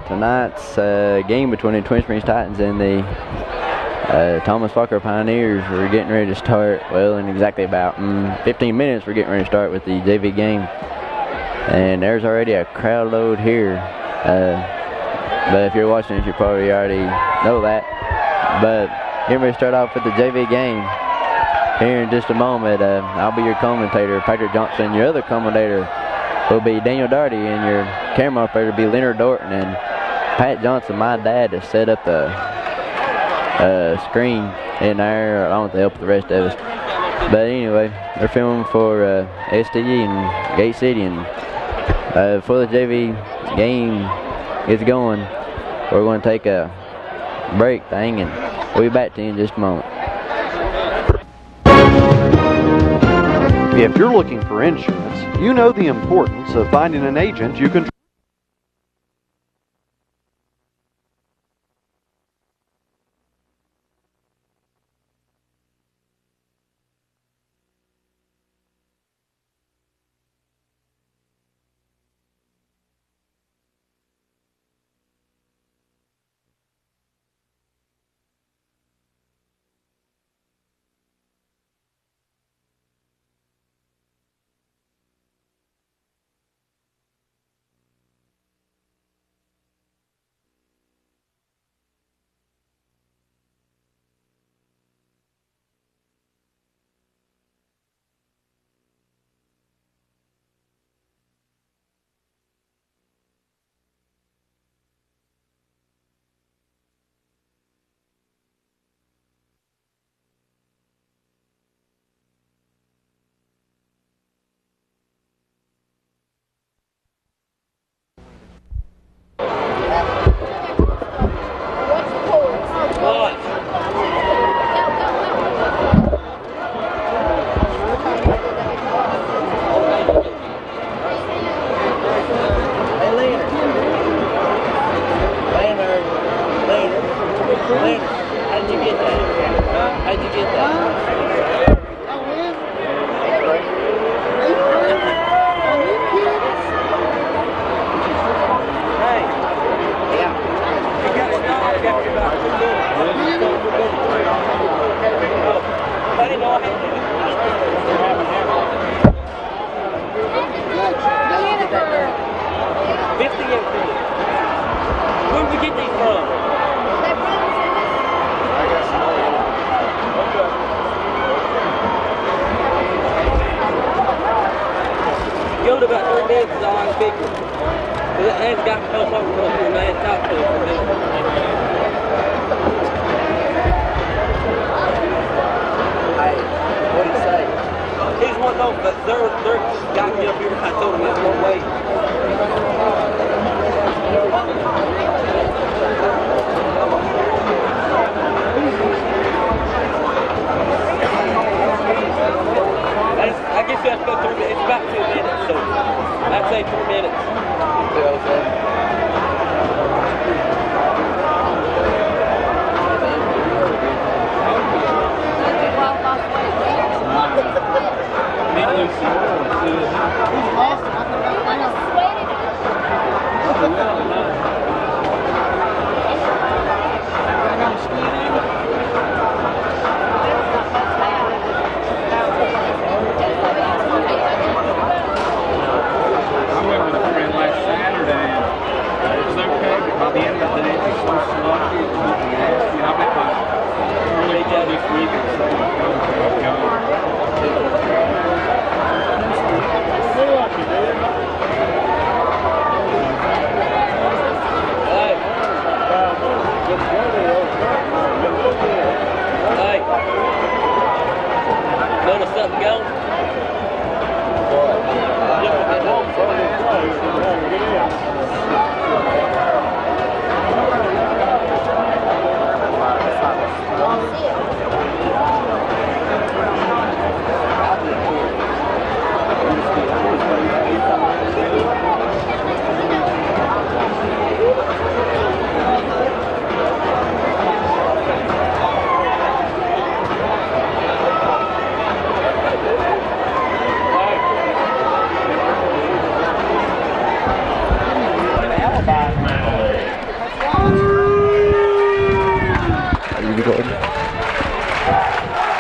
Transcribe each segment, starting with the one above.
tonight's game between the Twin Springs Titans and the Thomas Walker Pioneers. We're getting ready to start, well, in exactly about 15 minutes we're getting ready to start with the JV game. And there's already a crowd load here. But if you're watching it, you probably already know that. But getting ready to start off with the JV game here in just a moment. I'll be your commentator, Patrick Johnson. Your other commentator will be Daniel Doherty, and your camera operator will be Leonard Dorton. And Pat Johnson, my dad, has set up the screen in there along with the help of the rest of us. But anyway, they're filming for STE and Gate City, and before the JV game gets going, we're going to take a break thing, and we'll be back to you in just a moment. If you're looking for insurance, you know the importance of finding an agent you can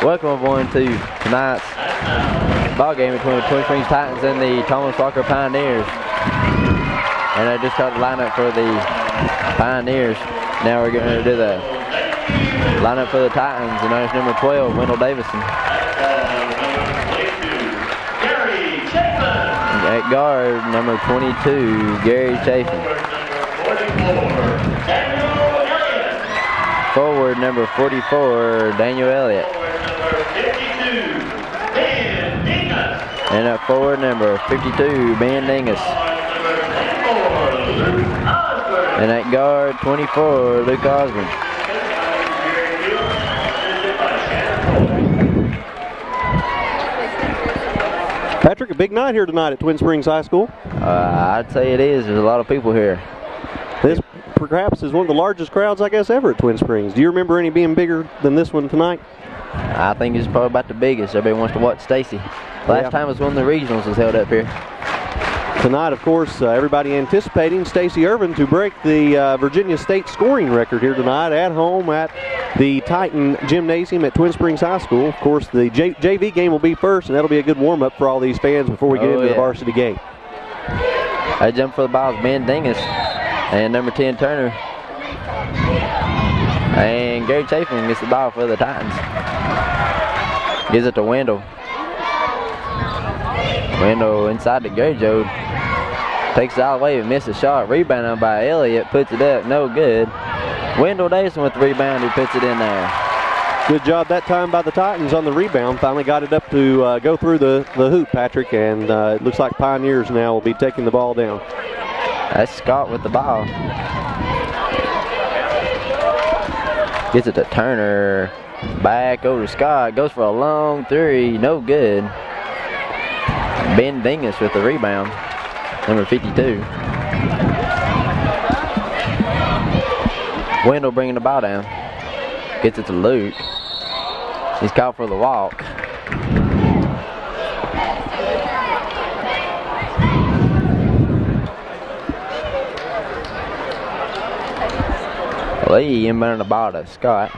Welcome everyone to tonight's ball game between the Twin Springs Titans and the Thomas Walker Pioneers. And I just got the lineup for the Pioneers. Now we're going to do the lineup for the Titans. And there's number 12, Wendell Davison. At guard, number 22, Gary Chafin. Forward, number 44, Daniel Elliott. And at forward, number 52, Ben Dingus. And at guard, 24, Luke Osborne. Patrick, a big night here tonight at Twin Springs High School. I'd say it is. There's a lot of people here. This perhaps is one of the largest crowds, I guess, ever at Twin Springs. Do you remember any being bigger than this one tonight? I think it's probably about the biggest. Everybody wants to watch Stacy. Last time was when the regionals was held up here. Tonight, of course, everybody anticipating Stacy Irvin to break the Virginia State scoring record here tonight at home at the Titan Gymnasium at Twin Springs High School. Of course, the JV game will be first, and that'll be a good warm-up for all these fans before we get into the varsity game. I jump for the ball is Ben Dingus and number 10 Turner. And Gary Chafin gets the ball for the Titans. Gives it to Wendell. Wendell inside to Gary Joe. Takes it all the way and misses a shot. Rebounded by Elliott. Puts it up. No good. Wendell Davison with the rebound. He puts it in there. Good job that time by the Titans on the rebound. Finally got it up to go through the hoop, Patrick. And it looks like Pioneers now will be taking the ball down. That's Scott with the ball. Gets it to Turner. Back over to Scott. Goes for a long three. No good. Ben Dingus with the rebound. Number 52. Wendell bringing the ball down. Gets it to Luke. He's called for the walk. Lee inbounding the ball to Scott.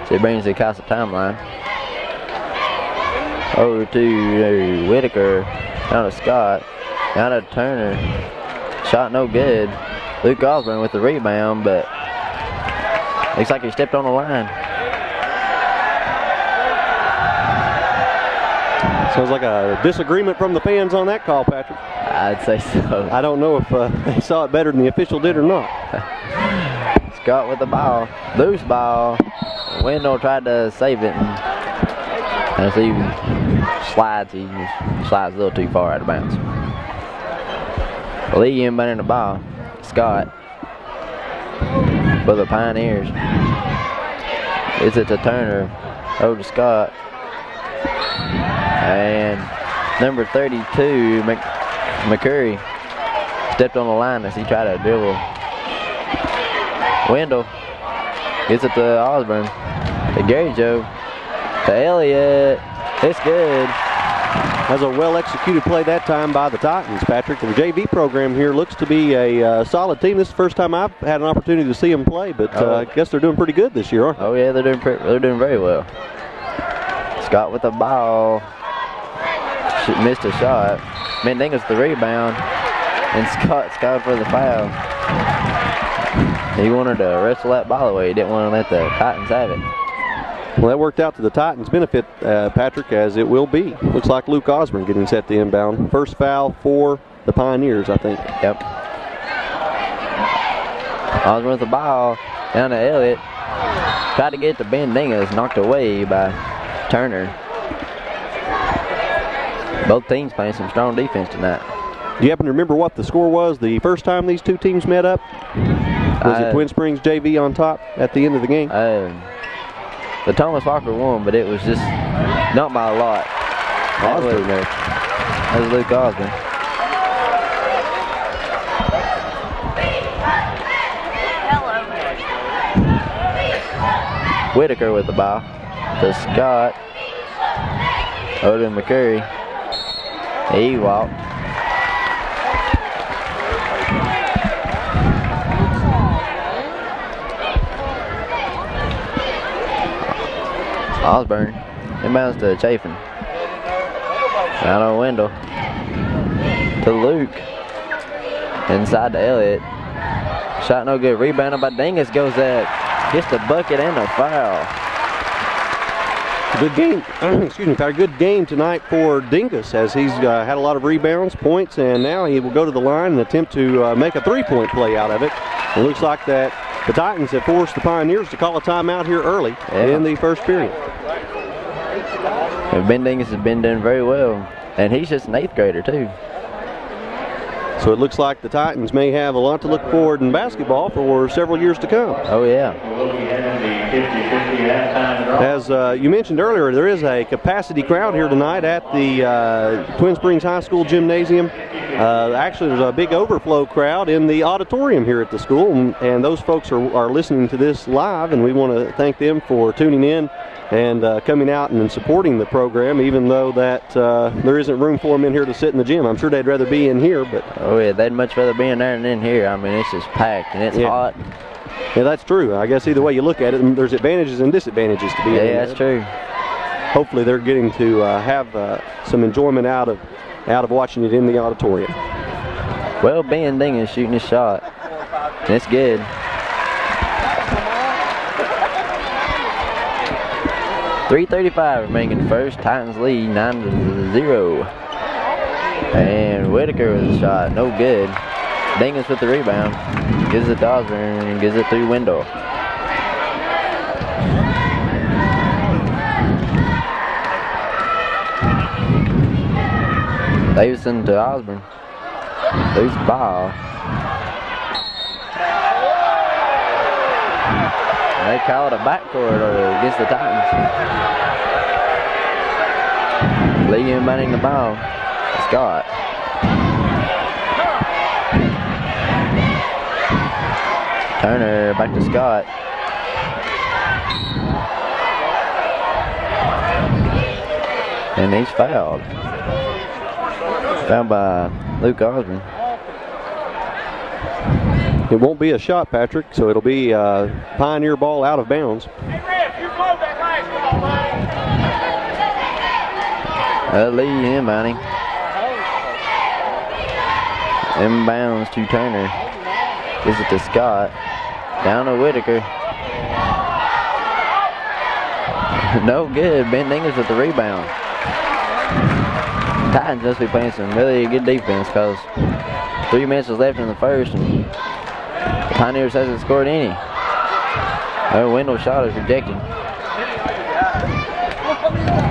So he brings it across the timeline. Over to Whitaker. Down to Scott. Down to Turner. Shot no good. Luke Osborne with the rebound, but looks like he stepped on the line. Sounds like a disagreement from the fans on that call, Patrick. I'd say so. I don't know if they saw it better than the official did or not. Scott with the ball. Loose ball. Wendell tried to save it. And as he slides, he just slides a little too far out of bounds. Lee inbounding the ball. Scott for the Pioneers. It's it to Turner. Over to Scott. And number 32, McCurry, stepped on the line as he tried to dribble. Wendell gets it to Osborne. To Gary Joe. To Elliott. It's good. That was a well-executed play that time by the Titans, Patrick. The JV program here looks to be a solid team. This is the first time I've had an opportunity to see them play, but I guess they're doing pretty good this year, aren't they? Oh, yeah, they're doing very well. Scott with the ball. Missed a shot. Mendingus the rebound. And Scott for the foul. He wanted to wrestle that ball away. He didn't want to let the Titans have it. Well, that worked out to the Titans' benefit, Patrick, as it will be. Looks like Luke Osborne getting set to inbound. First foul for the Pioneers, I think. Yep. Osborne with the ball. Down to Elliott. Tried to get it to Ben Dingus. Knocked away by Turner. Both teams playing some strong defense tonight. Do you happen to remember what the score was the first time these two teams met up? Was it Twin Springs JV on top at the end of the game? The Thomas Walker won, but it was just not by a lot. That was Luke Osborne. Whitaker with the ball to Scott. Over to McCurry. He walked. Osborne Inbounds to Chafin. Out on Wendell. To Luke. Inside to Elliott. Shot no good. Rebounded by Dingus. Goes at. Gets the bucket and a foul. Good game, excuse me, Tyler. Good game tonight for Dingus as he's had a lot of rebounds, points, and now he will go to the line and attempt to make a three-point play out of it. It looks like that the Titans have forced the Pioneers to call a timeout here early in the first period. And Ben Dingus has been doing very well, and he's just an 8th grader too. So it looks like the Titans may have a lot to look forward in basketball for several years to come. Oh, yeah. As you mentioned earlier, there is a capacity crowd here tonight at the Twin Springs High School gymnasium. Actually, there's a big overflow crowd in the auditorium here at the school, and those folks are listening to this live, and we want to thank them for tuning in and coming out and supporting the program, even though that there isn't room for them in here to sit in the gym. I'm sure they'd rather be in here, but... Oh, yeah, they'd much rather be in there than in here. I mean, it's just packed, and it's hot. Yeah, that's true. I guess either way you look at it, there's advantages and disadvantages to be in here. Yeah, that's true. Hopefully they're getting to have some enjoyment out of watching it in the auditorium. Well, Ben Dingus shooting his shot, and it's good. .335 remaining in first. Titans lead 9-0. And Whitaker with a shot, no good. Dingus with the rebound. Gives it to Osborne and gives it through Wendell. Davison to Osborne. Loose ball. They call it a backcourt against the Titans. Lee inbounding the ball. Scott. Turner back to Scott. And he's fouled. Fouled by Luke Osborne. It won't be a shot, Patrick, so it'll be Pioneer ball out of bounds. Lee inbounding. Inbounds to Turner. Gives it to Scott. Down to Whitaker. No good. Ben Dingus with the rebound. Titans must be playing some really good defense because 3 minutes was left in the first and the Pioneers hasn't scored any. Oh, Wendell's shot is rejected.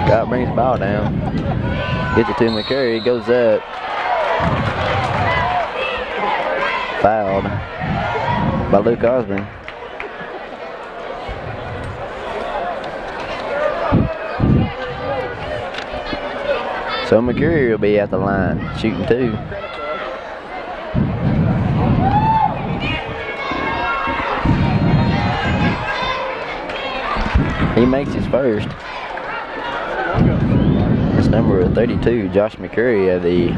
Scott brings the ball down. Gets it to McCurry. Goes up. Fouled by Luke Osborne. So McCurry will be at the line, shooting 2. He makes his first. It's number 32, Josh McCurry of the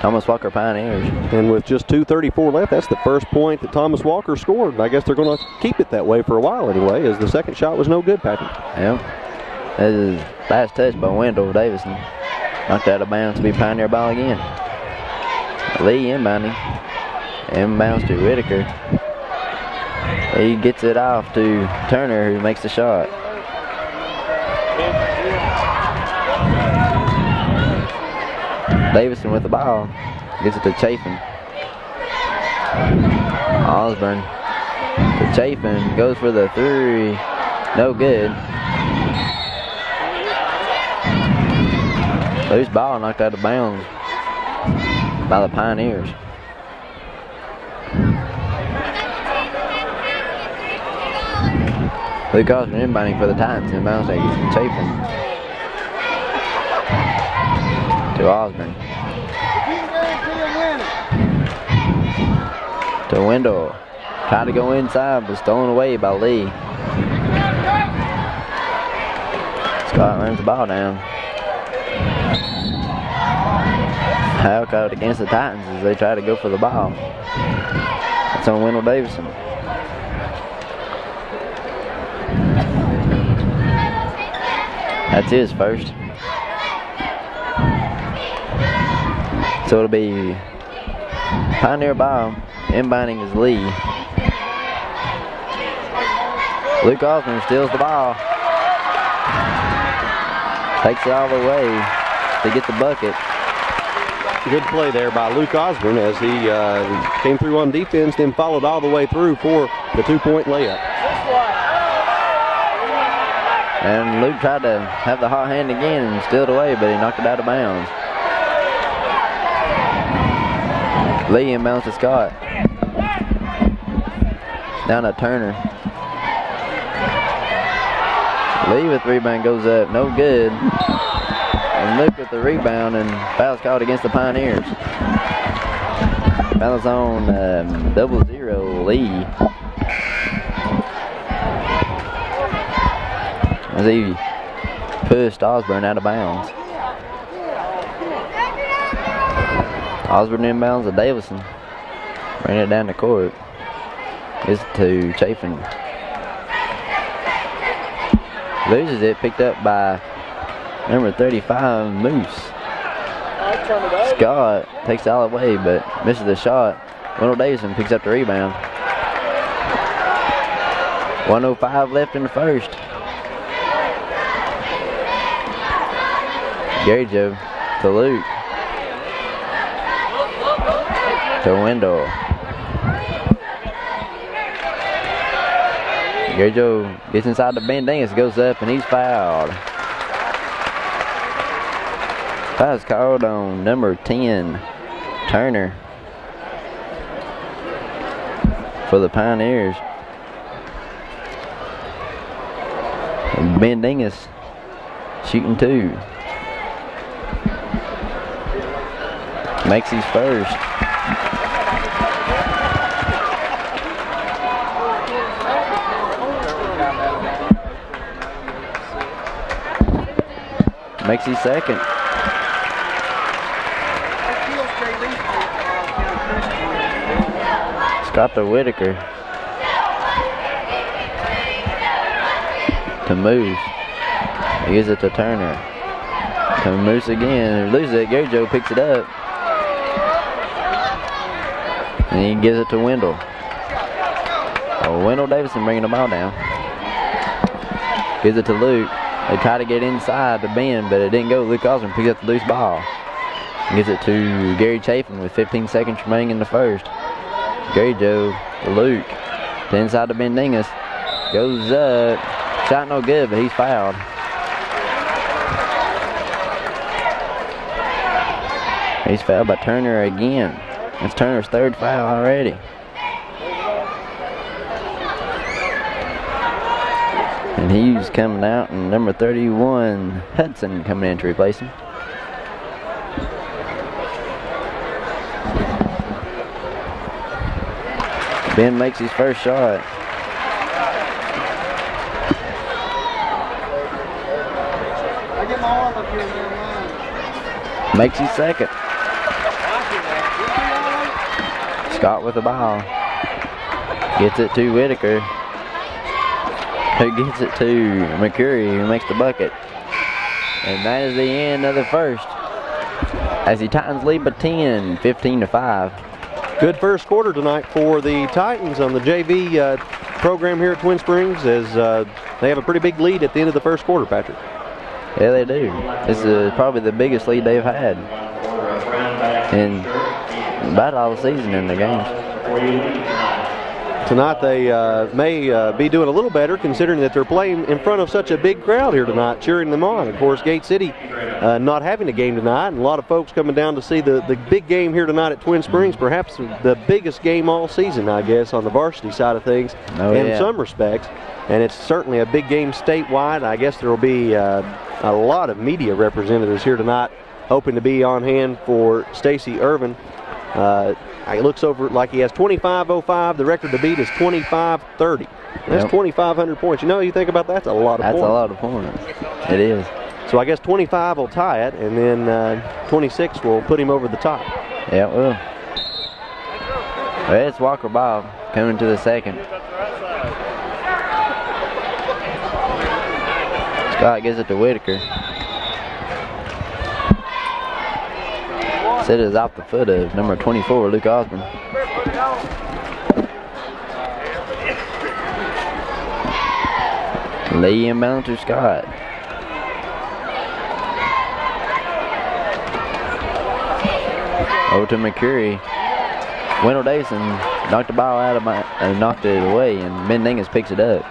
Thomas Walker Pioneers. And with just 2:34 left, that's the first point that Thomas Walker scored. I guess they're going to keep it that way for a while anyway, as the second shot was no good, Patrick. Yeah. That is last touch by Wendell Davison. Knocked out of bounds to be Pioneer ball again. Lee inbounding. Inbounds to Whitaker. He gets it off to Turner, who makes the shot. Davison with the ball. Gets it to Chafin. Osborne to Chafin. Goes for the 3. No good. Loose ball knocked out of bounds by the Pioneers. Luke Osborne inbounding for the Titans. Inbounds to Chafin. To Osborne. To Wendell. Tried to go inside, but stolen away by Lee. Scott runs the ball down. Foul called against the Titans as they try to go for the ball. That's on Wendell Davison. That's his first. So it'll be Pioneer ball. Inbounding is Lee. Luke Osborne steals the ball. Takes it all the way to get the bucket. Good play there by Luke Osborne as he came through on defense, then followed all the way through for the 2-point layup. And Luke tried to have the hot hand again and steal it away, but he knocked it out of bounds. Lee inbounds to Scott. Down to Turner. Lee with the rebound goes up, no good. And Luke with the rebound, and foul's called against the Pioneers. Foul's on 0-0 Lee. As he pushed Osborne out of bounds. Osborne inbounds to Davison. Bring it down the court. It's to Chafin. Loses it, picked up by number 35, Moose. Scott takes it all away, but misses the shot. Wendell Davison picks up the rebound. 1:05 left in the first. Gary Joe to Luke. To Wendell. Gary Joe gets inside the Bandingas, goes up, and he's fouled. Foul's called on number 10, Turner, for the Pioneers. And Bandingas shooting 2. Makes his first. Makes his second. Scott to Whitaker. To Moose. He gives it to Turner. To Moose again. Loses it. Gary Joe picks it up. And he gives it to Wendell. Oh, Wendell Davison bringing the ball down. Gives it to Luke. They try to get inside the bend, but it didn't go. Luke Osborne picks up the loose ball. Gives it to Gary Chafin with 15 seconds remaining in the first. Gary Joe to Luke. To inside the Bandingas. Goes up. Shot no good, but he's fouled. He's fouled by Turner again. It's Turner's third foul already. And he's coming out, and number 31, Hudson, coming in to replace him. Ben makes his first shot. Makes his second. Scott with the ball. Gets it to Whitaker, who gets it to McCurry, who makes the bucket. And that is the end of the first, as the Titans lead by 10, 15-5. Good first quarter tonight for the Titans on the JV program here at Twin Springs, as they have a pretty big lead at the end of the first quarter, Patrick. Yeah, they do. This is probably the biggest lead they've had in about all the season in the games. Tonight they may be doing a little better, considering that they're playing in front of such a big crowd here tonight, cheering them on. Of course, Gate City not having a game tonight, and a lot of folks coming down to see the big game here tonight at Twin Springs, perhaps the biggest game all season, I guess, on the varsity side of things in some respects. And it's certainly a big game statewide. I guess there will be a lot of media representatives here tonight, hoping to be on hand for Stacey Irvin. It looks over like he has 25.05. The record to beat is 25.30. That's 2,500 points. You know, you think about that, that's a lot of points. That's a lot of points. It is. So I guess 25 will tie it, and then 26 will put him over the top. Yeah, it will. Well, it's Walker Bob coming to the second. Scott gives it to Whitaker. Set is off the foot of number 24, Luke Osborne. Lee inbound to Scott. Over to McCurry. Wendell Davison knocked the ball out of knocked it away, and Ben Dingus picks it up.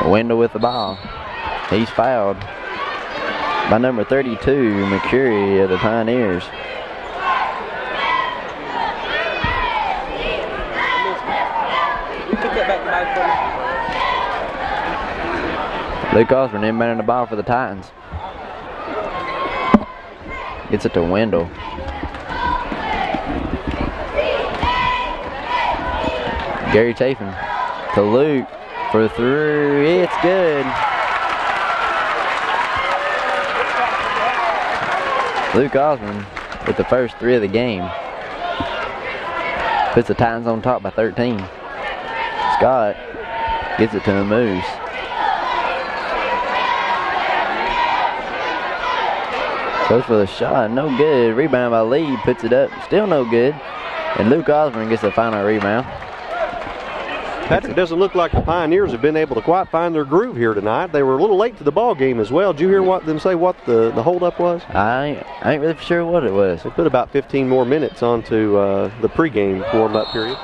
Wendell with the ball. He's fouled by number 32, McCurry of the Pioneers. Luke Osborne inbounding the ball for the Titans. Gets it to Wendell. Gary Chafin to Luke for three. It's good. Luke Osborne with the first three of the game. Puts the Titans on top by 13. Scott gets it to the Moose. Goes for the shot, no good. Rebound by Lee, puts it up, still no good. And Luke Osborne gets the final rebound. Patrick, doesn't look like the Pioneers have been able to quite find their groove here tonight. They were a little late to the ball game as well. Did you hear them say what the holdup was? I ain't really sure what it was. They put about 15 more minutes onto the pregame warm-up period.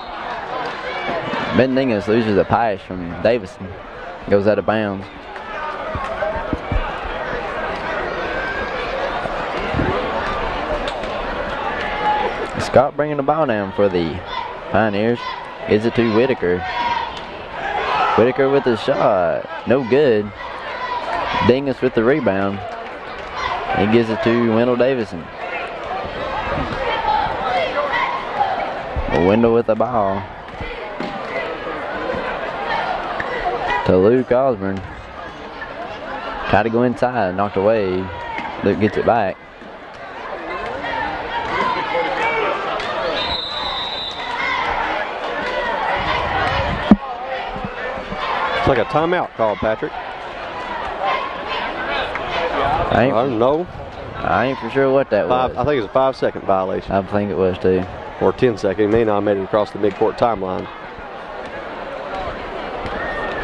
Ben Dingus loses a pass from Davison. Goes out of bounds. Scott bringing the ball down for the Pioneers. Gives it to Whitaker. Whitaker with the shot. No good. Dingus with the rebound. He gives it to Wendell Davison. Wendell with the ball. To Luke Osborne. Try to go inside. Knocked away. Luke gets it back. It's like a timeout call, Patrick. I don't know. I ain't for sure what that was. I think it's a 5-second violation. I think it was too. Or 10-second. He may not have made it across the midcourt timeline.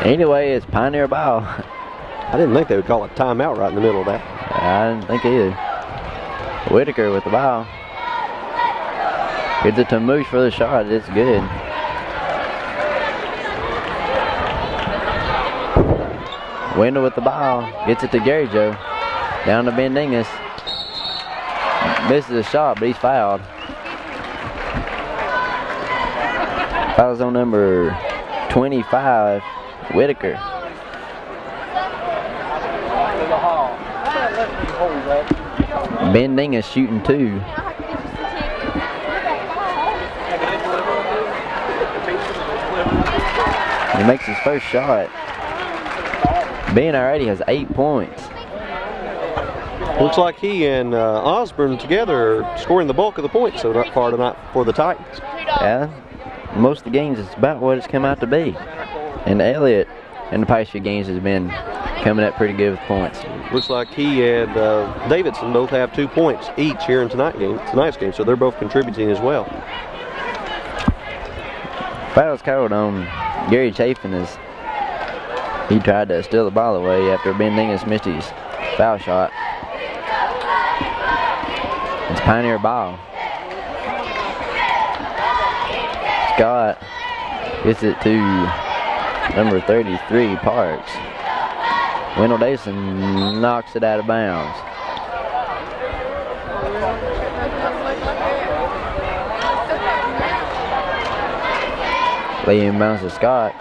Anyway, it's Pioneer ball. I didn't think they would call a timeout right in the middle of that. I didn't think either. Whitaker with the ball. Gives it to Moose for the shot. It's good. Wendell with the ball. Gets it to Gary Joe. Down to Ben Dingus. Misses a shot, but he's fouled. Fouls on number 25, Whitaker. Ben Dingus shooting two. He makes his first shot. Ben already has 8 points. Looks like he and Osborne together are scoring the bulk of the points so far tonight for the Titans. Yeah, most of the games it's about what it's come out to be. And Elliott in the past few games has been coming up pretty good with points. Looks like he and Davidson both have 2 points each here in tonight's game, so they're both contributing as well. Foul's called on Gary Chafin as he tried to steal the ball away after Ben Dingus missed his foul shot. It's Pioneer ball. Scott gets it to number 33, Parks. Wendell Davison knocks it out of bounds. Lee inbounds to Scott.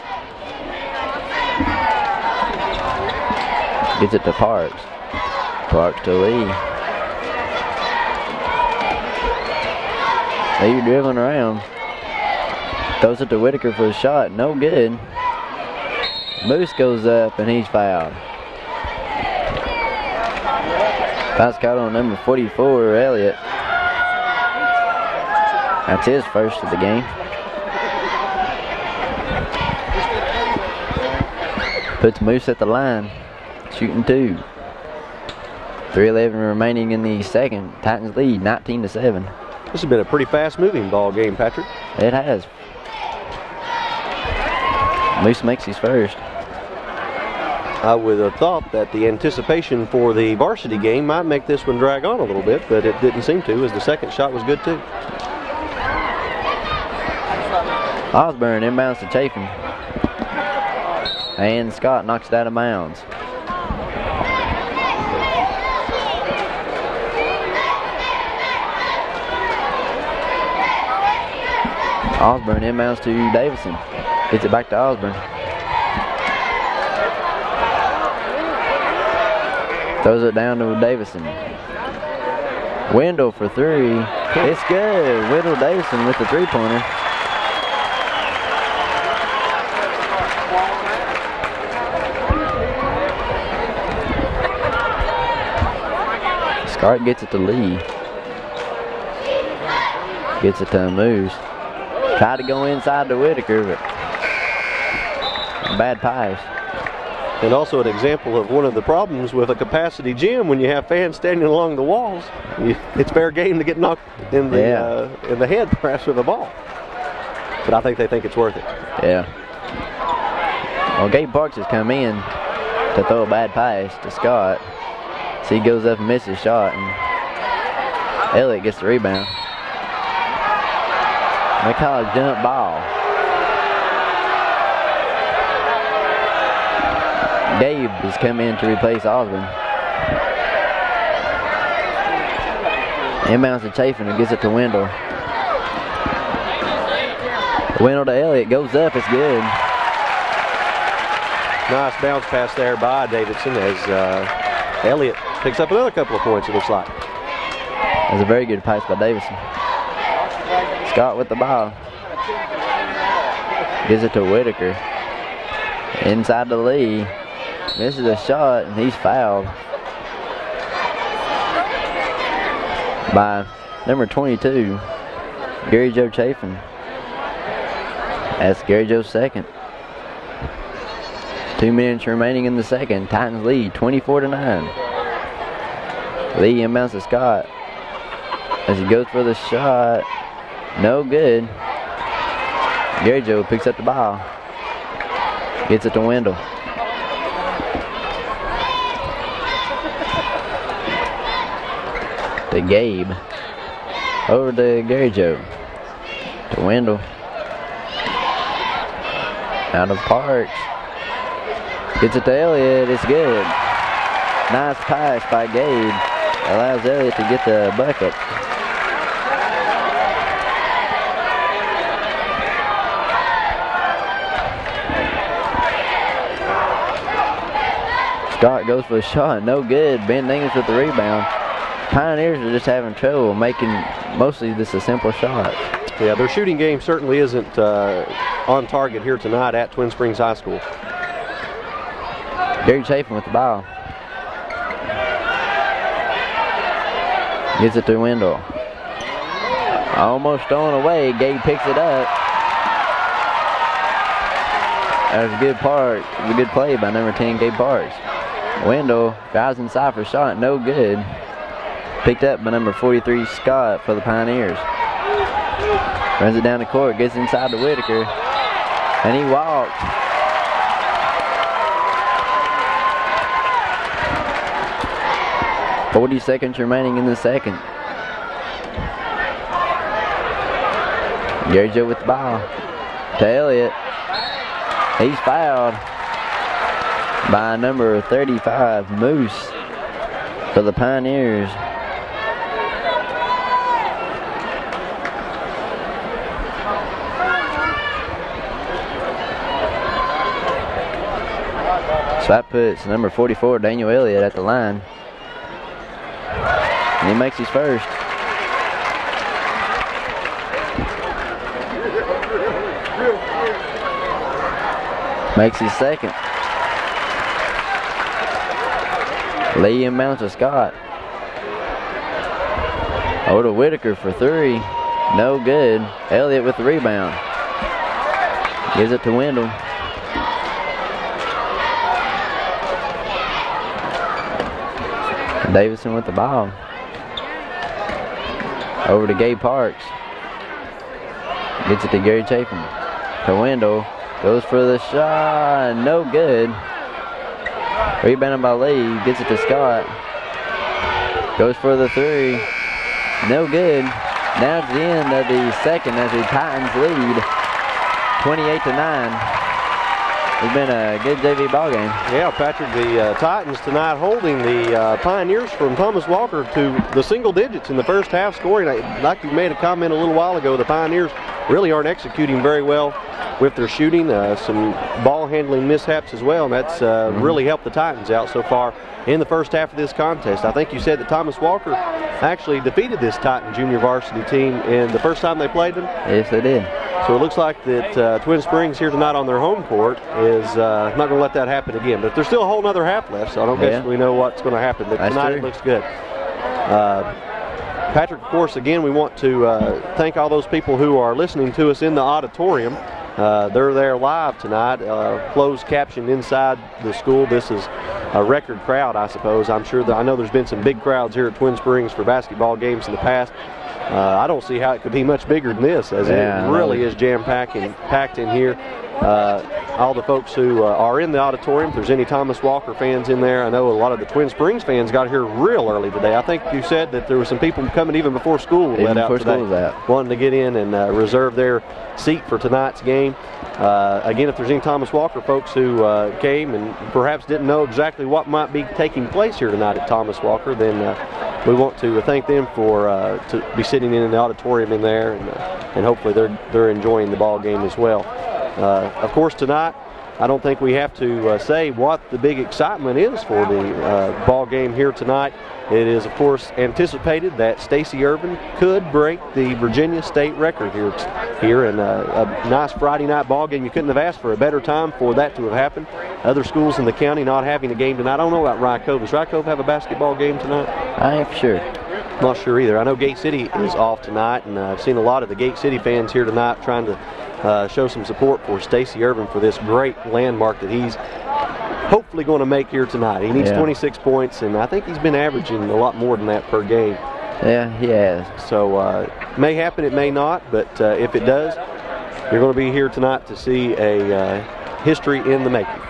Gets it to Parks. Parks to Lee. Lee dribbling around. Throws it to Whitaker for a shot. No good. Moose goes up and he's fouled. Foul's caught on number 44, Elliott. That's his first of the game. Puts Moose at the line, shooting 2. 3:11 remaining in the second. Titans lead 19-7. This has been a pretty fast-moving ball game, Patrick. It has. Moose makes his first. I would have thought that the anticipation for the varsity game might make this one drag on a little bit, but it didn't seem to, as the second shot was good too. Osborne inbounds to Chafin. And Scott knocks it out of bounds. Osborne inbounds to Davison. Gets it back to Osborne. Throws it down to Davison. Wendell for 3. It's good. Wendell Davison with the 3-pointer. Scott gets it to Lee. Gets it to Moose. Tried to go inside to Whitaker, but bad pass. And also an example of one of the problems with a capacity gym when you have fans standing along the walls. It's fair game to get knocked in the head, perhaps, with a ball. But I think they think it's worth it. Yeah. Well, Gabe Parks has come in to throw a bad pass to Scott. So he goes up and misses his shot, and Elliott gets the rebound. They call it a jump ball. Gabe has come in to replace Osborne. Inbounds to Chafin and gets it to Wendell. Wendell to Elliott, goes up, it's good. Nice bounce pass there by Davidson as Elliott picks up another couple of points, it looks like. That's a very good pass by Davison. Scott with the ball. Gives it to Whitaker. Inside to Lee. Misses a shot, and he's fouled by number 22, Gary Joe Chafin. That's Gary Joe's second. 2 minutes remaining in the second. Titans lead 24-9. Lee inbounds to Scott as he goes for the shot. No good. Gary Joe picks up the ball. Gets it to Wendell. To Gabe. Over to Gary Joe. To Wendell. Out of Parks. Gets it to Elliott. It's good. Nice pass by Gabe. Allows Elliott to get the bucket. Scott goes for the shot. No good. Ben Dingus with the rebound. Pioneers are just having trouble making mostly this a simple shot. Yeah, their shooting game certainly isn't on target here tonight at Twin Springs High School. Gary Chafin with the ball. Gets it to Wendell. Almost thrown away. Gabe picks it up. That was a good part. It was a good play by number 10, Gabe Parks. Wendell drives inside for a shot. No good. Picked up by number 43, Scott, for the Pioneers. Runs it down the court, gets inside to Whitaker, and he walked. .40 seconds remaining in the second. Gary Joe with the ball. To Elliott. He's fouled by number 35, Moose, for the Pioneers. So that puts number 44, Daniel Elliott, at the line. And he makes his first. Makes his second. Lee inbounds to Scott. Over to Whitaker for 3. No good. Elliott with the rebound. Gives it to Wendell. Davison with the ball. Over to Gabe Parks. Gets it to Gary Chapin. To Wendell. Goes for the shot. No good. Rebounded by Lee. Gets it to Scott. Goes for the three. No good. Now it's the end of the second as the Titans lead 28-9. It's been a good JV ball game. Yeah, Patrick, the Titans tonight holding the Pioneers from Thomas Walker to the single digits in the first half scoring. Like you made a comment a little while ago, the Pioneers really aren't executing very well with their shooting. Some ball handling mishaps as well, and that's really helped the Titans out so far in the first half of this contest. I think you said that Thomas Walker actually defeated this Titan junior varsity team in the first time they played them. Yes, they did. So it looks like that Twin Springs here tonight on their home court is not going to let that happen again. But there's still a whole other half left, so I don't guess we know what's going to happen. But tonight it looks good. Patrick, of course, again, we want to thank all those people who are listening to us in the auditorium. They're there live tonight, closed captioned inside the school. This is a record crowd, I suppose. I know there's been some big crowds here at Twin Springs for basketball games in the past. I don't see how it could be much bigger than this, as it really is jam-packed in here. All the folks who are in the auditorium, if there's any Thomas Walker fans in there, I know a lot of the Twin Springs fans got here real early today. I think you said that there were some people coming even before school let out today, wanting to get in and reserve their seat for tonight's game. Again, if there's any Thomas Walker folks who came and perhaps didn't know exactly what might be taking place here tonight at Thomas Walker, then we want to thank them for to be sitting in the auditorium in there, and hopefully they're enjoying the ball game as well. Of course, tonight, I don't think we have to say what the big excitement is for the ball game here tonight. It is, of course, anticipated that Stacey Ervin could break the Virginia State record here in a nice Friday night ball game. You couldn't have asked for a better time for that to have happened. Other schools in the county not having a game tonight. I don't know about Rye Cove. Does Rye Cove have a basketball game tonight? I ain't sure. Not sure either. I know Gate City is off tonight, and I've seen a lot of the Gate City fans here tonight trying to show some support for Stacey Ervin for this great landmark that he's hopefully going to make here tonight. He needs 26 points, and I think he's been averaging a lot more than that per game. Yeah, he has. So may happen, it may not, but if it does, you're going to be here tonight to see a history in the making.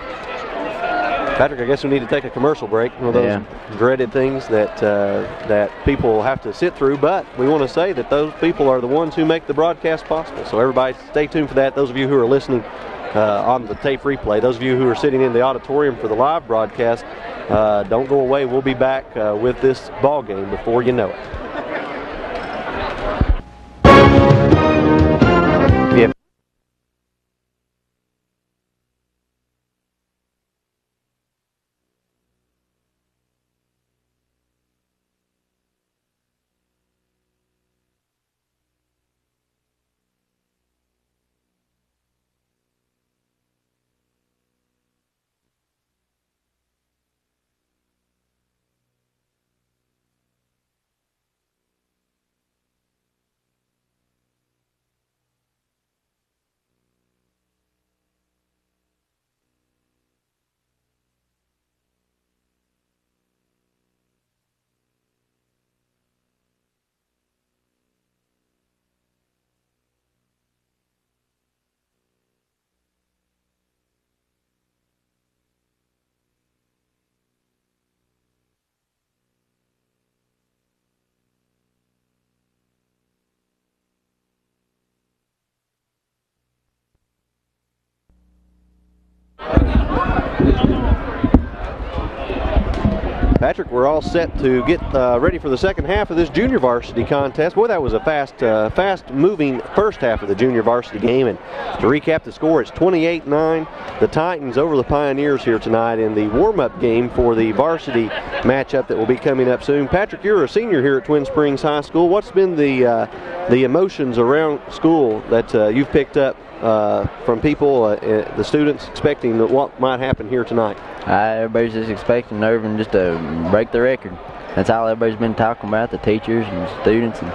Patrick, I guess we need to take a commercial break. One of those dreaded things that people have to sit through, but we want to say that those people are the ones who make the broadcast possible. So everybody stay tuned for that. Those of you who are listening on the tape replay, those of you who are sitting in the auditorium for the live broadcast, don't go away. We'll be back with this ball game before you know it. Patrick, we're all set to get ready for the second half of this junior varsity contest. Boy, that was a fast-moving first half of the junior varsity game. And to recap the score, it's 28-9. The Titans over the Pioneers here tonight in the warm-up game for the varsity matchup that will be coming up soon. Patrick, you're a senior here at Twin Springs High School. What's been the emotions around school that you've picked up from people, the students, expecting what might happen here tonight? Everybody's just expecting Ervin just to break the record. That's all everybody's been talking about, the teachers and the students. And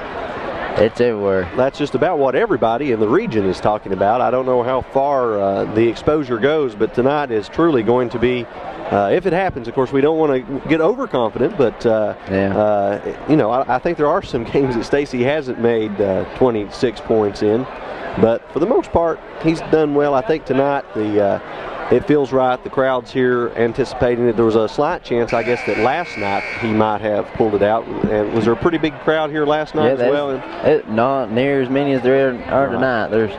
It's everywhere. That's just about what everybody in the region is talking about. I don't know how far the exposure goes, but tonight is truly going to be, if it happens, of course, we don't want to get overconfident, but, I think there are some games that Stacey hasn't made 26 points in. But for the most part, he's done well. I think tonight it feels right. The crowd's here anticipating it. There was a slight chance, I guess, that last night he might have pulled it out. And was there a pretty big crowd here last night as well? Not near as many as there are tonight. There's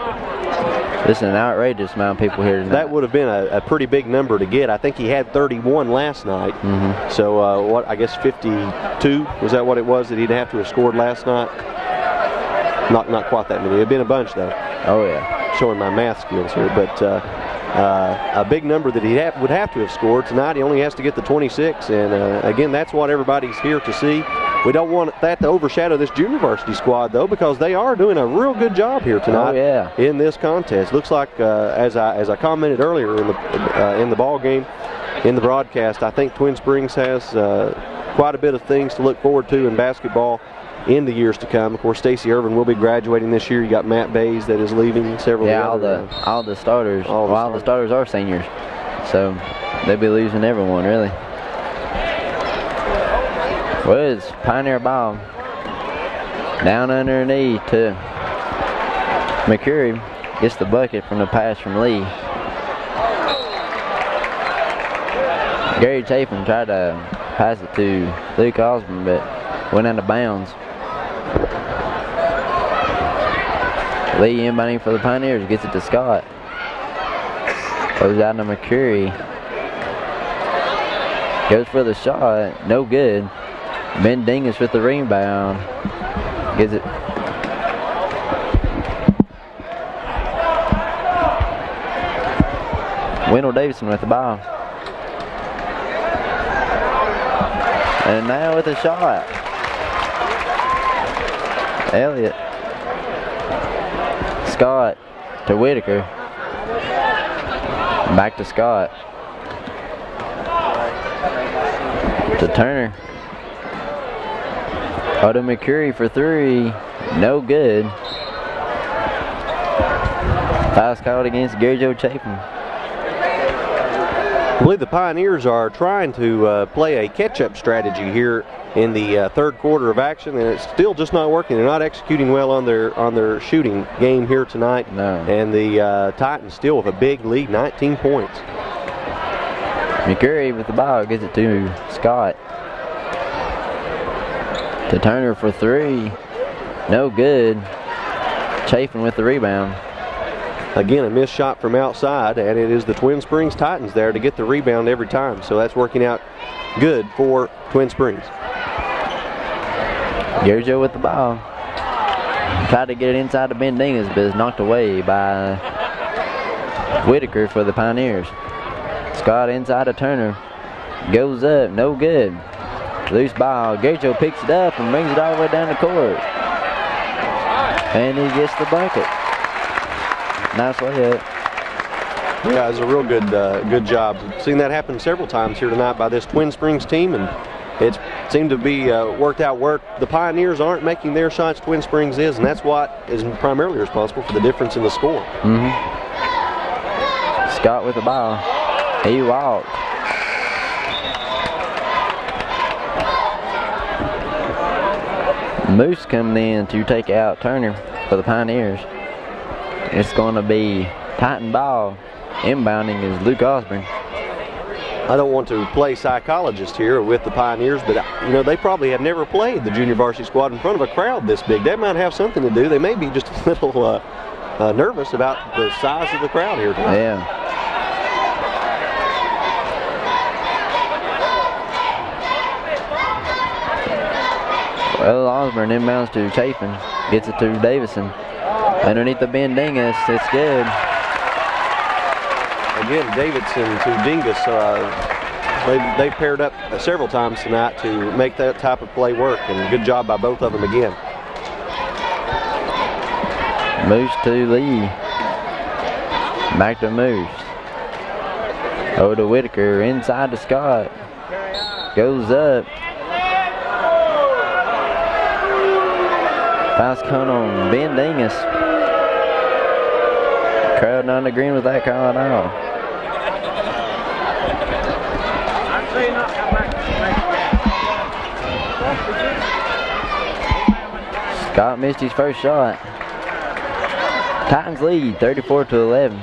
just an outrageous amount of people here tonight. That would have been a pretty big number to get. I think he had 31 last night. Mm-hmm. So, I guess 52, was that what it was that he'd have to have scored last night? Not quite that many. It'd been a bunch, though. Oh, yeah. Showing my math skills here. But a big number that he would have to have scored. Tonight he only has to get the 26. And, again, that's what everybody's here to see. We don't want that to overshadow this junior varsity squad, though, because they are doing a real good job here tonight in this contest. Looks like, as I commented earlier in the ball game, in the broadcast, I think Twin Springs has quite a bit of things to look forward to in basketball in the years to come. Of course, Stacey Irvin will be graduating this year. You got Matt Bays that is leaving. Several. Yeah, all the starters. All the starters are seniors, so they'll be losing everyone really. Well, it's Pioneer ball down underneath to McCurry. Gets the bucket from the pass from Lee. Gary Chapin tried to pass it to Luke Osborne, but went out of bounds. Lee inbounding for the Pioneers, gets it to Scott. Goes out to McCurry. Goes for the shot, no good. Ben Dingus with the rebound. Gets it. Wendell Davidson with the ball. And now with a shot. Elliott. Scott to Whitaker. Back to Scott. To Turner. Otto McCurry for three. No good. Foul's called against Gary Joe Chapin. I believe the Pioneers are trying to play a catch-up strategy here in the third quarter of action, and it's still just not working. They're not executing well on their shooting game here tonight. No. And the Titans still with a big lead, 19 points. McCurry with the ball gets it to Scott. To Turner for three. No good. Chafin with the rebound. Again, a missed shot from outside, and it is the Twin Springs Titans there to get the rebound every time. So that's working out good for Twin Springs. Gary Joe with the ball. Tried to get it inside the Ben Dingus, but it's knocked away by Whitaker for the Pioneers. Scott inside to Turner. Goes up, no good. Loose ball. Gary Joe picks it up and brings it all the way down the court. And he gets the bucket. Nice layup. Yeah, it's a real good job. Seen that happen several times here tonight by this Twin Springs team, and it seemed to be worked out where the Pioneers aren't making their shots, Twin Springs is, and that's what is primarily responsible for the difference in the score. Mm-hmm. Scott with the ball. He walked. Moose coming in to take out Turner for the Pioneers. It's going to be Titan ball. Inbounding is Luke Osborne. I don't want to play psychologist here with the Pioneers, but they probably have never played the junior varsity squad in front of a crowd this big. That might have something to do. They may be just a little nervous about the size of the crowd here tonight. Yeah. Well, Osborne inbounds to Chapin. Gets it to Davison. Underneath the Ben Dingus, it's good. Again, Davidson to Dingus. They paired up several times tonight to make that type of play work, and good job by both of them again. Moose to Lee. Back to Moose. Over to Whitaker, inside to Scott. Goes up. Foul's coming on Ben Dingus. Crowd not agreeing with that call at all. Scott missed his first shot. Titans lead 34-11.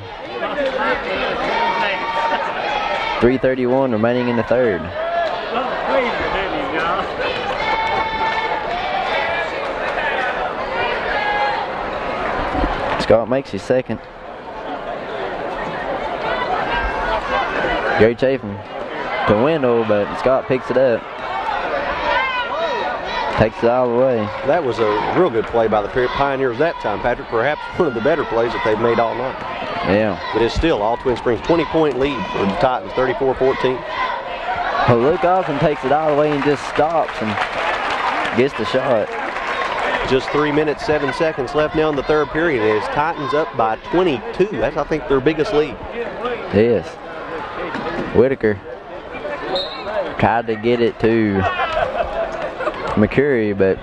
3:31 remaining in the third. Scott makes his second. Gary Chafin to Wendell, but Scott picks it up. Takes it all the way. That was a real good play by the Pioneers that time, Patrick. Perhaps one of the better plays that they've made all night. Yeah. But it's still all Twin Springs 20-point lead for the Titans, 34-14. Well, Luke Austin takes it all the way and just stops and gets the shot. Just 3 minutes, 7 seconds left now in the third period. It is Titans up by 22. That's, I think, their biggest lead. Yes. Whitaker tried to get it to McCurry, but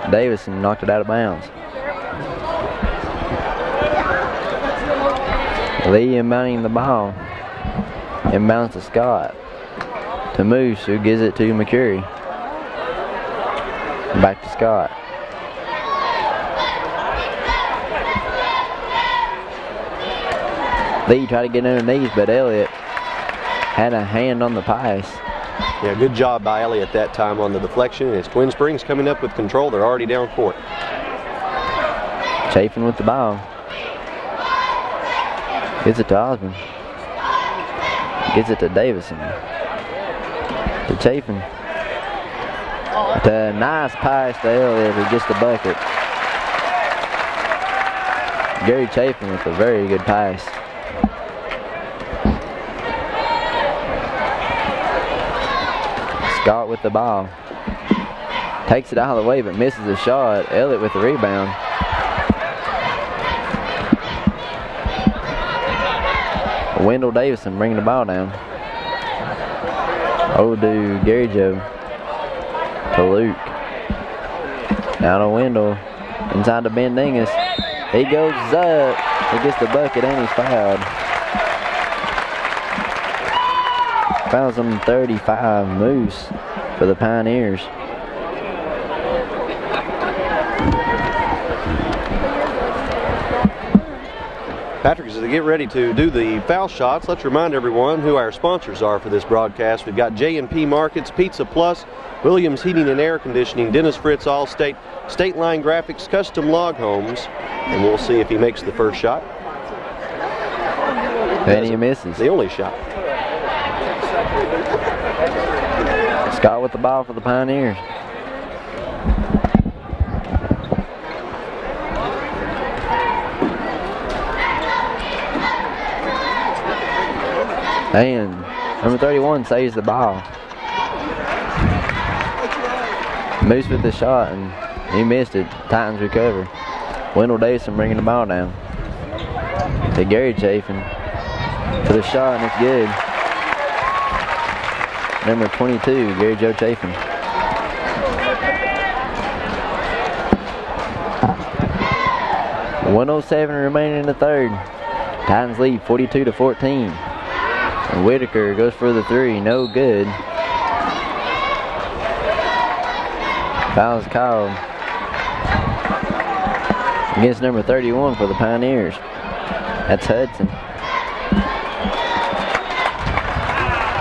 Davison knocked it out of bounds. Lee inbounding the ball. Inbounds to Scott. To Moose, who gives it to McCurry. Back to Scott. Lee tried to get underneath, but Elliott had a hand on the pass. Yeah, good job by Elliott that time on the deflection. It's Twin Springs coming up with control. They're already down court. Chafin with the ball. Gives it to Osborne. Gives it to Davison. To Chafin. To nice pass to Elliott, who gets the bucket. Gary Chafin with a very good pass. Scott with the ball. Takes it out of the way but misses the shot. Elliott with the rebound. Wendell Davison bringing the ball down. To Gary Joe. To Luke. Now to Wendell. Inside to Ben Dingus. He goes up. He gets the bucket and he's fouled. Fouls on 35, Moose for the Pioneers. Patrick, as they get ready to do the foul shots, let's remind everyone who our sponsors are for this broadcast. We've got J&P Markets, Pizza Plus, Williams Heating and Air Conditioning, Dennis Fritz Allstate, State Line Graphics, Custom Log Homes, and we'll see if he makes the first shot. And he misses. The only shot. Scott with the ball for the Pioneers. And number 31 saves the ball. Moose with the shot and he missed it. Titans recover. Wendell Davison bringing the ball down. To Gary Chafin for the shot and it's good. Number 22, Gary Joe Chafin. .107 remaining in the third. Titans lead 42-14. And Whitaker goes for the three, no good. Foul's called against number 31 for the Pioneers. That's Hudson.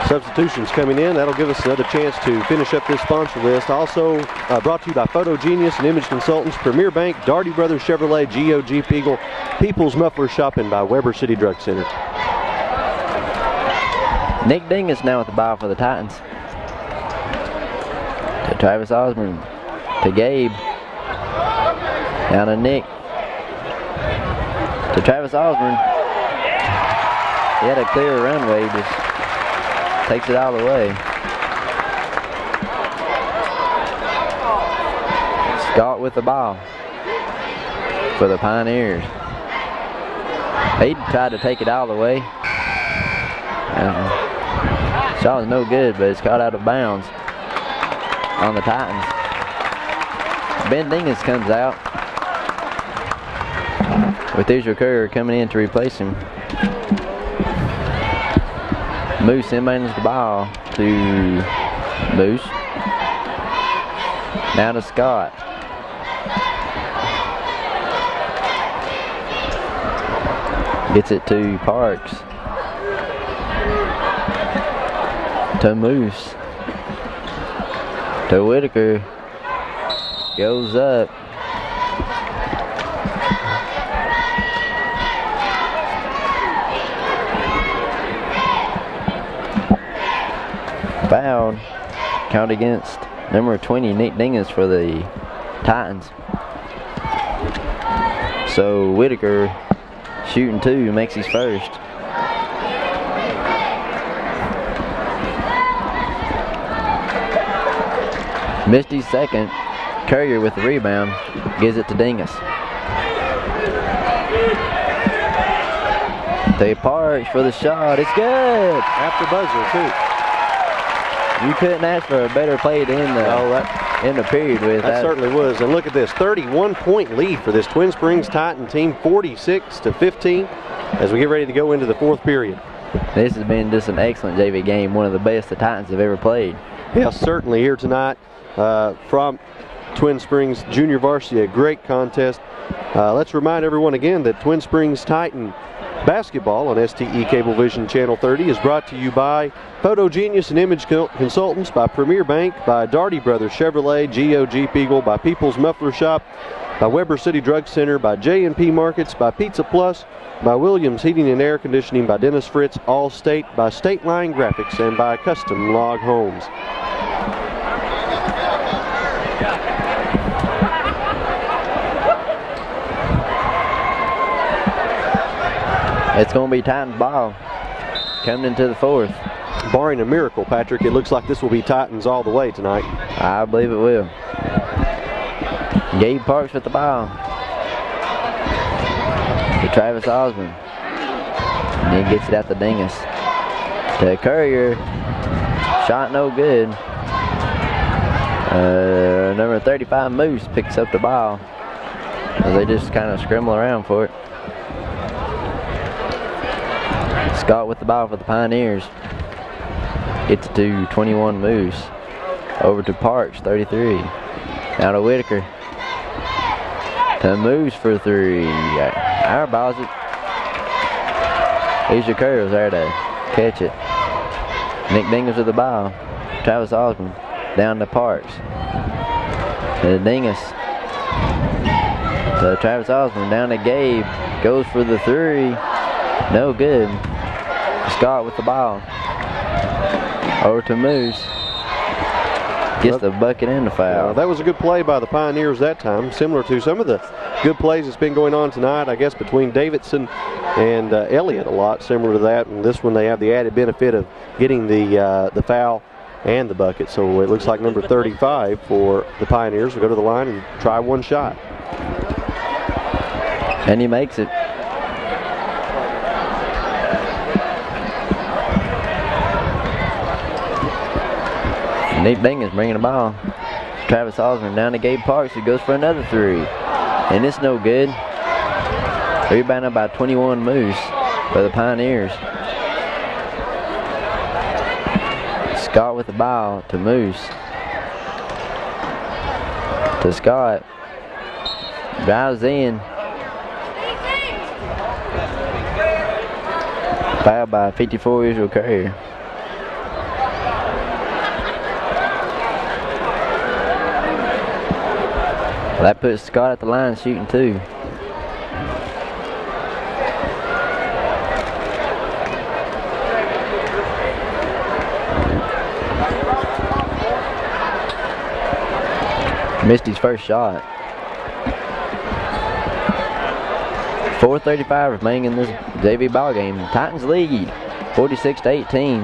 Substitutions coming in. That'll give us another chance to finish up this sponsor list. Also brought to you by Photo Genius and Image Consultants, Premier Bank, Darty Brothers Chevrolet, GOG Eagle, People's Muffler Shopping by Weber City Drug Center. Nick Dingus now with the ball for the Titans. To Travis Osborne. To Gabe. Down to Nick. To Travis Osborne. He had a clear runway, just takes it out of the way. Scott with the ball for the Pioneers. He tried to take it out of the way. Shot was no good, but it's caught out of bounds on the Titans. Ben Dingus comes out. with Israel Courier coming in to replace him. Moose inbounds the ball to Moose. Now to Scott. Gets it to Parks. To Moose. To Whitaker. Goes up. Fouled. Count against number 20, Nick Dingus, for the Titans. So Whitaker, shooting 2, makes his first. Missed his second. Courier with the rebound, gives it to Dingus. To Parks for the shot. It's good. After buzzer, too. You couldn't ask for a better play to end the period with. That certainly was. And look at this, 31-point lead for this Twin Springs Titan team, 46-15, as we get ready to go into the 4th period. This has been just an excellent JV game, one of the best the Titans have ever played. Yeah, certainly here tonight from Twin Springs Junior Varsity, a great contest. Let's remind everyone again that Twin Springs Titan basketball on STE Cablevision Channel 30 is brought to you by Photo Genius and Image Consultants, by Premier Bank, by Darty Brothers Chevrolet, Jeep Eagle, by People's Muffler Shop, by Weber City Drug Center, by J&P Markets, by Pizza Plus, by Williams Heating and Air Conditioning, by Dennis Fritz, Allstate, by State Line Graphics, and by Custom Log Homes. It's going to be Titans ball coming into the 4th. Barring a miracle, Patrick, it looks like this will be Titans all the way tonight. I believe it will. Gabe Parks with the ball. To Travis Osborne. And then gets it out to Dingus. To Courier. Shot no good. Number 35, Moose, picks up the ball. As they just kind of scramble around for it. Scott with the ball for the Pioneers. Gets to 21, Moose. Over to Parks, 33. Now to Whitaker. To Moose for 3. Airballs it. Here's your Curls there to catch it. Nick Dingus with the ball. Travis Osborne down to Parks. To Dingus. To Travis Osborne down to Gabe. Goes for the 3. No good. Scott with the ball. Over to Moose. Gets the bucket and the foul. That was a good play by the Pioneers that time, similar to some of the good plays that's been going on tonight, I guess, between Davidson and Elliott, a lot similar to that. And this one they have the added benefit of getting the foul and the bucket. So it looks like number 35 for the Pioneers will go to the line and try one shot. And he makes it. Nick Dingus bringing the ball. Travis Osborne down to Gabe Parks, who goes for another 3. And it's no good. Rebounded by 21, Moose for the Pioneers. Scott with the ball to Moose. To Scott. Drives in. Fouled by 54, Israel Courier. That puts Scott at the line shooting 2. Missed his first shot. 4:35 remaining in this JV ball game. Titans lead 46-18.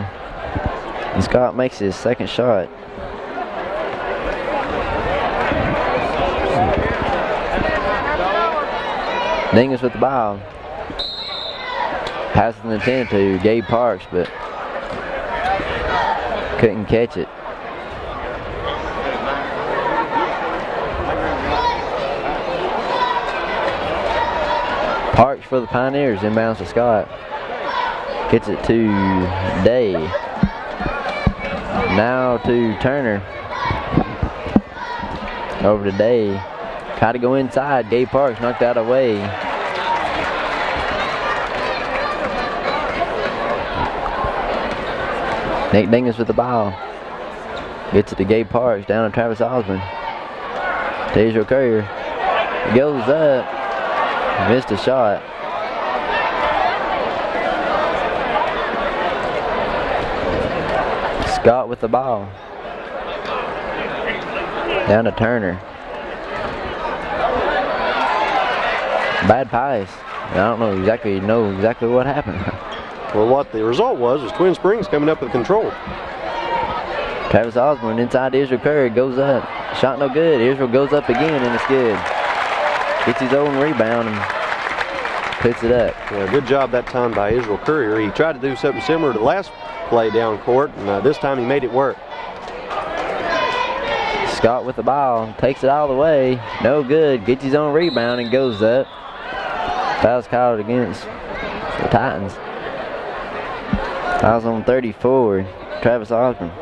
And Scott makes his second shot. Dingus with the ball. Passes intended to Gabe Parks, but couldn't catch it. Parks for the Pioneers, inbounds to Scott. Gets it to Day. Now to Turner. Over to Day. Tried to go inside. Gabe Parks knocked out away. Nick Dingus with the ball. Gets it to Gabe Parks. Down to Travis Osborne. To Israel Courier. Goes up. Missed a shot. Scott with the ball. Down to Turner. Bad pass. I don't know exactly what happened. Well, what the result was Twin Springs coming up with control. Travis Osborne inside to Israel Curry, goes up. Shot no good. Israel goes up again and it's good. Gets his own rebound and puts it up. Yeah, good job that time by Israel Courier. He tried to do something similar to the last play down court, and this time he made it work. Scott with the ball, takes it all the way, no good, gets his own rebound and goes up. Foul's called against the Titans. Fouls on 34, Travis Osborne.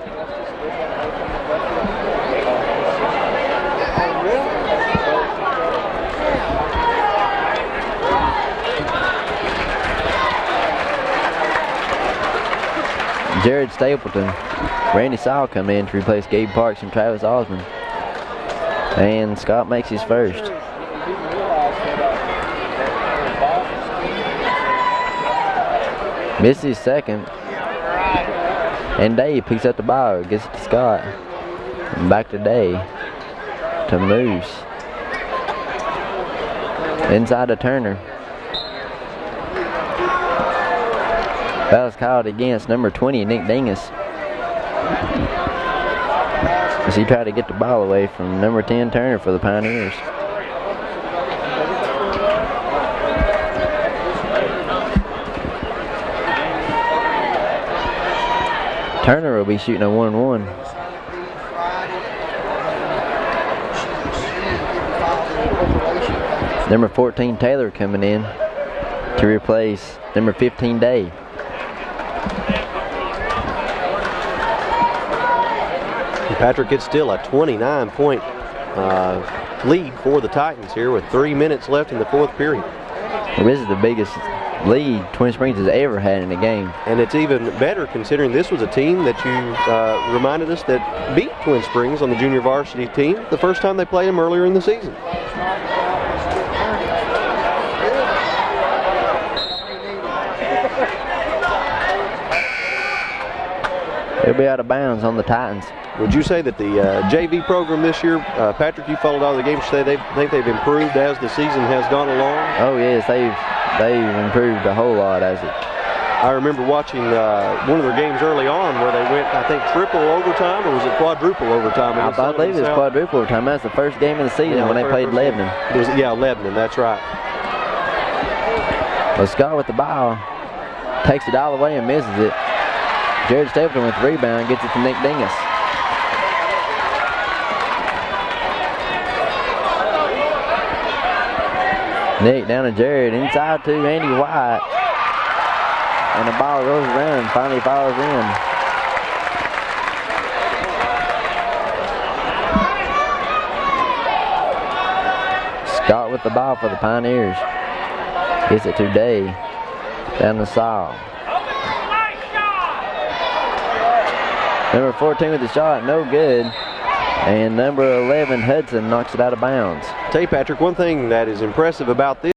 Jared Stapleton, Randy Sowell come in to replace Gabe Parks and Travis Osborne. And Scott makes his first. Misses his second. And Day picks up the ball, gets it to Scott. And back to Day. To Moose. Inside to Turner. Foul's called against number 20, Nick Dingus. As he tried to get the ball away from number 10, Turner, for the Pioneers. Turner will be shooting a 1-1. Number 14, Taylor, coming in to replace number 15, Day. Patrick, it's still a 29-point lead for the Titans here with 3 minutes left in the fourth period. Well, this is the biggest lead Twin Springs has ever had in a game. And it's even better considering this was a team that you reminded us that beat Twin Springs on the junior varsity team the first time they played them earlier in the season. They'll be out of bounds on the Titans. Would you say that the JV program this year, Patrick, you followed all the games, they think they've improved as the season has gone along? Oh yes, they've improved a whole lot as it. I remember watching one of their games early on where they went, I think, triple overtime, or was it quadruple overtime? I believe it was quadruple overtime. That's the first game of the season when they played Lebanon. Yeah, Lebanon, that's right. Well, Scott with the ball, takes it all the way and misses it. Jared Stapleton with the rebound, gets it to Nick Dingus. Nick down to Jared, inside to Andy White. And the ball rolls around and finally falls in. Scott with the ball for the Pioneers. Gets it to Day. Down to Saul. Number 14 with the shot, no good. And number 11, Hudson, knocks it out of bounds. Tell you, Patrick, one thing that is impressive about this